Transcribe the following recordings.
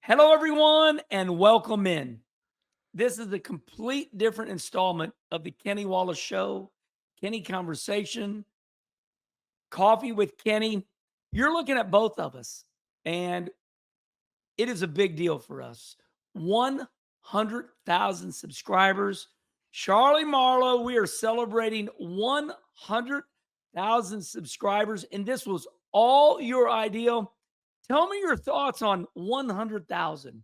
Hello, everyone, and welcome in. This is a complete different installment of the Kenny Wallace Show, Kenny Conversation, Coffee with Kenny. You're looking at both of us, and it is a big deal for us. 100,000 subscribers. Charlie Marlowe, we are celebrating 100,000 subscribers, and this was all your idea. Tell me your thoughts on 100,000.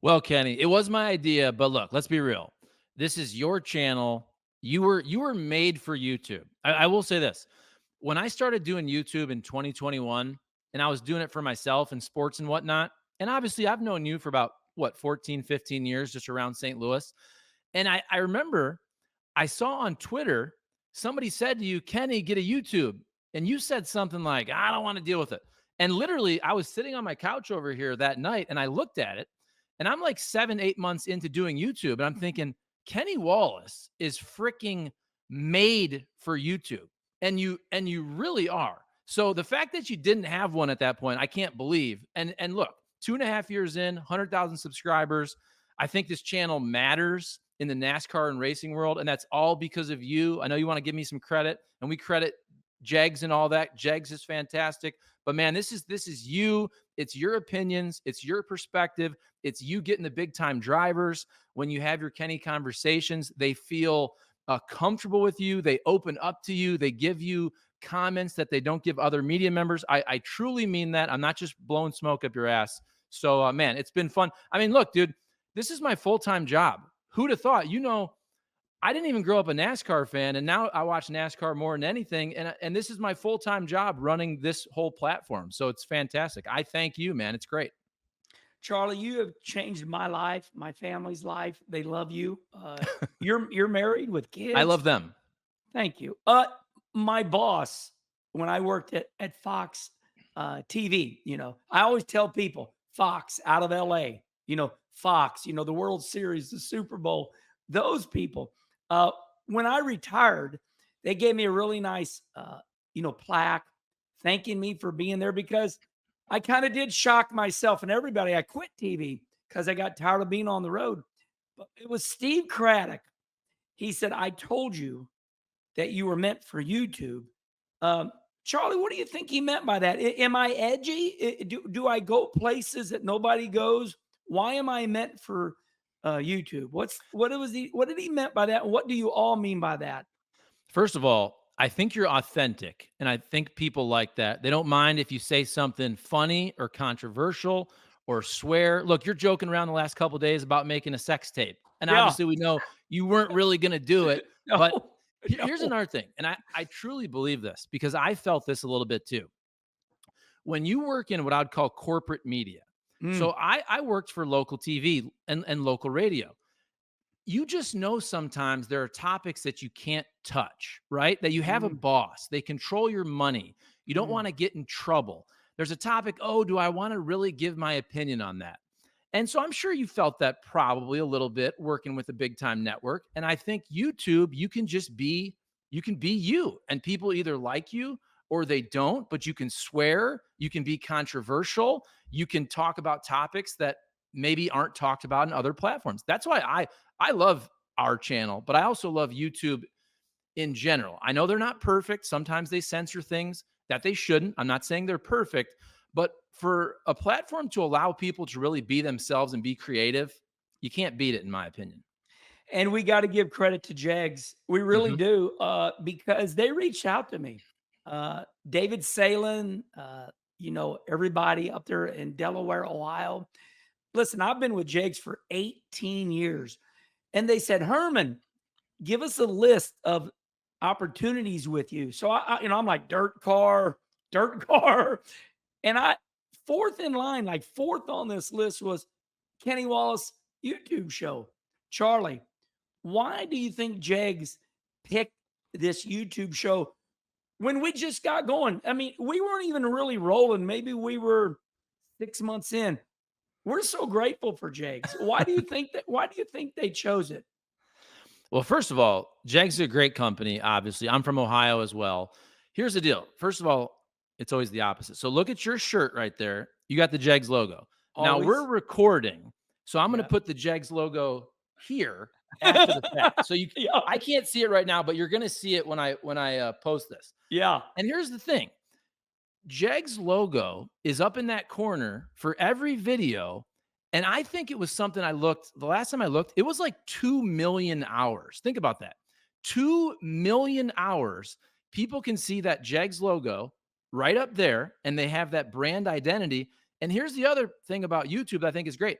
Well, Kenny, it was my idea, but look, let's be real. This is your channel. You were made for YouTube. I will say this. When I started doing YouTube in 2021, and I was doing it for myself and sports and whatnot, and obviously I've known you for about 14, 15 years just around St. Louis. And I remember I saw on Twitter somebody said to you, Kenny, get a YouTube. And you said something like, I don't want to deal with it. And literally, I was sitting on my couch over here that night and I looked at it and I'm like 7, 8 months into doing YouTube. And I'm thinking, Kenny Wallace is freaking made for YouTube. And you really are. So the fact that you didn't have one at that point, I can't believe. And look, 2.5 years in, 100,000 subscribers. I think this channel matters in the NASCAR and racing world, and that's all because of you. I know you want to give me some credit, and we credit JEGS and all that. JEGS is fantastic, but man, this is you. It's your opinions, it's your perspective, it's you getting the big time drivers. When you have your Kenny conversations, they feel comfortable with you. They open up to you. They give you comments that they don't give other media members. I truly mean that. I'm not just blowing smoke up your ass. So, man, it's been fun. I mean, look, dude, this is my full-time job. Who'd have thought? I didn't even grow up a NASCAR fan, and now I watch NASCAR more than anything. And this is my full-time job running this whole platform. So it's fantastic. I thank you, man. It's great. Charlie, you have changed my life, my family's life. They love you. You're married with I kids. love them. Thank you. My boss, when I worked at Fox TV, I always tell people Fox out of LA, Fox, the World Series, the Super Bowl, those people. Uh, when I retired, they gave me a really nice, plaque thanking me for being there because I kind of did shock myself and everybody. I quit TV because I got tired of being on the road. But it was Steve Craddock. He said, I told you that you were meant for YouTube. Charlie, what do you think he meant by that? Am I edgy? Do I go places that nobody goes? Why am I meant for YouTube? What did he meant by that? What do you all mean by that? First of all, I think you're authentic, and I think people like that. They don't mind if you say something funny or controversial or swear. Look, you're joking around the last couple of days about making a sex tape, and Yeah. obviously we know you weren't really going to do it. No, But here's no. another thing, and I truly believe this because I felt this a little bit too. When you work in what I'd call corporate media, Mm, so I worked for local TV and local radio. You just know sometimes there are topics that you can't touch, right? That you have a mm, boss, they control your money. You don't mm. want to get in trouble. There's a topic, oh, do I want to really give my opinion on that? And so I'm sure you felt that probably a little bit working with a big time network. And I think YouTube, you can be you, and people either like you or they don't, but you can swear, you can be controversial, you can talk about topics that maybe aren't talked about in other platforms. That's why I love our channel, but I also love YouTube in general. I know they're not perfect. Sometimes they censor things that they shouldn't. I'm not saying they're perfect, but for a platform to allow people to really be themselves and be creative, you can't beat it, in my opinion. And we got to give credit to JEGS. We really Hmm. do, because they reached out to me. David Salen, everybody up there in Delaware, Ohio. Listen, I've been with JEGS for 18 years. And they said, Herman, give us a list of opportunities with you. So I'm like dirt car. And fourth in line, like fourth on this list was Kenny Wallace YouTube show. Charlie, why do you think JEGS picked this YouTube show when we just got going? I mean, we weren't even really rolling. Maybe we were 6 months in. We're so grateful for JEGS. Why do you think they chose it? Well, first of all, JEGS is a great company, obviously. I'm from Ohio as well. Here's the deal. First of all, it's always the opposite. So look at your shirt right there. You got the JEGS logo. Now we're Always. recording, so I'm going to Yeah. put the JEGS logo here after the fact. So Yeah. I can't see it right now, but you're going to see it when I post this. Yeah. And here's the thing. JEGS logo is up in that corner for every video. And I think it was something I looked the last time I looked, it was like 2 million hours. Think about that. 2 million hours. People can see that JEGS logo right up there and they have that brand identity. And here's the other thing about YouTube that I think is great.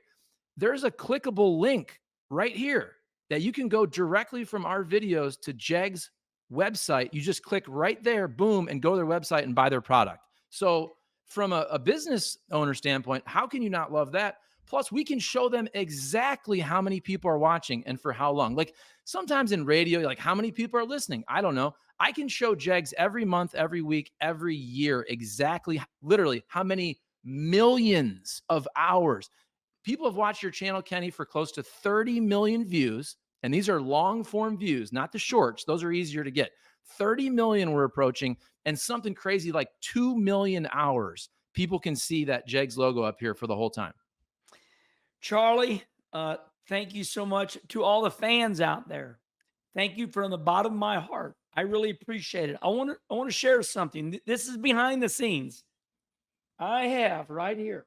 There's a clickable link right here that you can go directly from our videos to JEGS website. You just click right there, boom, and go to their website and buy their product. So, from a business owner standpoint, how can you not love that? Plus, we can show them exactly how many people are watching and for how long. Like sometimes in radio, like how many people are listening? I don't know. I can show JEGS every month, every week, every year, exactly, literally how many millions of hours. People have watched your channel, Kenny, for close to 30 million views. And these are long form views, not the shorts. Those are easier to get. 30 million we're approaching, and something crazy like 2 million hours. People can see that JEGS logo up here for the whole time. Charlie, thank you so much to all the fans out there. Thank you from the bottom of my heart. I really appreciate it. I want to share something. This is behind the scenes. I have right here.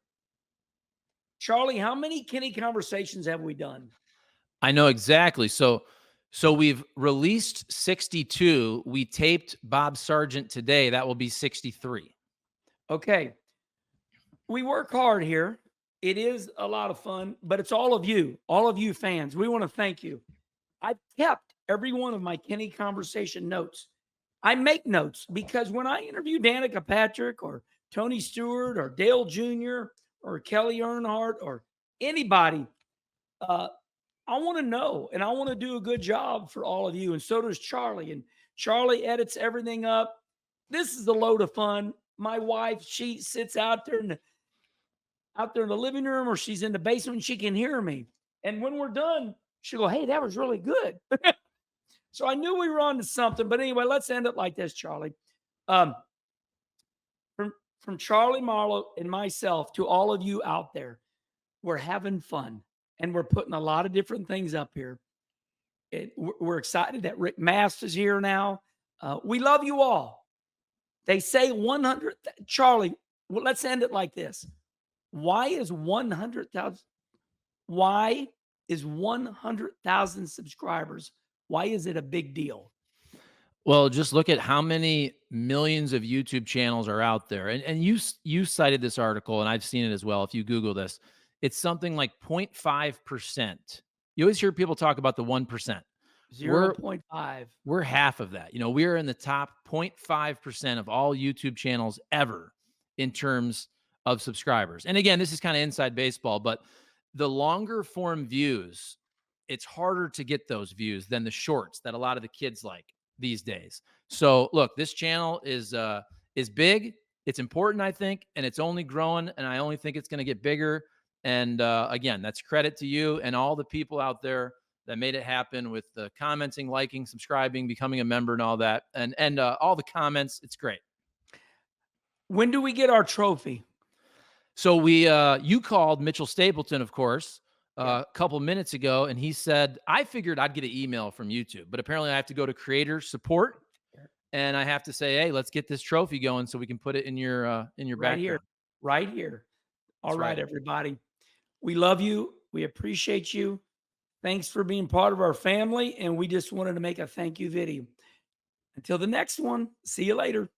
Charlie, how many Kenny conversations have we done? I know exactly. So we've released 62. We taped Bob Sargent today. That will be 63. Okay. We work hard here. It is a lot of fun, but it's all of you fans. We want to thank you. I've kept every one of my Kenny conversation notes. I make notes because when I interview Danica Patrick or Tony Stewart or Dale Jr. or Kelly Earnhardt or anybody, uh, I want to know and I want to do a good job for all of you. And so does Charlie. And Charlie edits everything up. This is a load of fun. My wife, she sits out there in the living room or she's in the basement and she can hear me. And when we're done, she'll go, "Hey, that was really good." So I knew we were on to something. But anyway, let's end it like this, Charlie. Um, from Charlie Marlowe and myself to all of you out there, we're having fun and we're putting a lot of different things up here. We're excited that Rick Mast is here now. We love you all. They say 100. Charlie, well, let's end it like this. Why is 100,000? Why is 100,000 subscribers? Why is it a big deal? Well, just look at how many millions of YouTube channels are out there. And you cited this article, and I've seen it as well. If you Google this, it's something like 0.5%. You always hear people talk about the 1%. We're 0.5. we're half of that. We're in the top 0.5% of all YouTube channels ever in terms of subscribers. And again, this is kind of inside baseball, but the longer form views, it's harder to get those views than the shorts that a lot of the kids like these days. So look, this channel is big. It's important, I think, and it's only growing, and I only think it's going to get bigger. And again, that's credit to you and all the people out there that made it happen with the commenting, liking, subscribing, becoming a member, and all that, and all the comments. It's great. When do we get our trophy? So you called Mitchell Stapleton, of course, Yeah. a couple minutes ago, and he said, I figured I'd get an email from YouTube, but apparently I have to go to creator support, and I have to say, hey, let's get this trophy going so we can put it in your Right here. background. Right here. All That's right, right. everybody. We love you. We appreciate you. Thanks for being part of our family. And we just wanted to make a thank you video. Until the next one, see you later.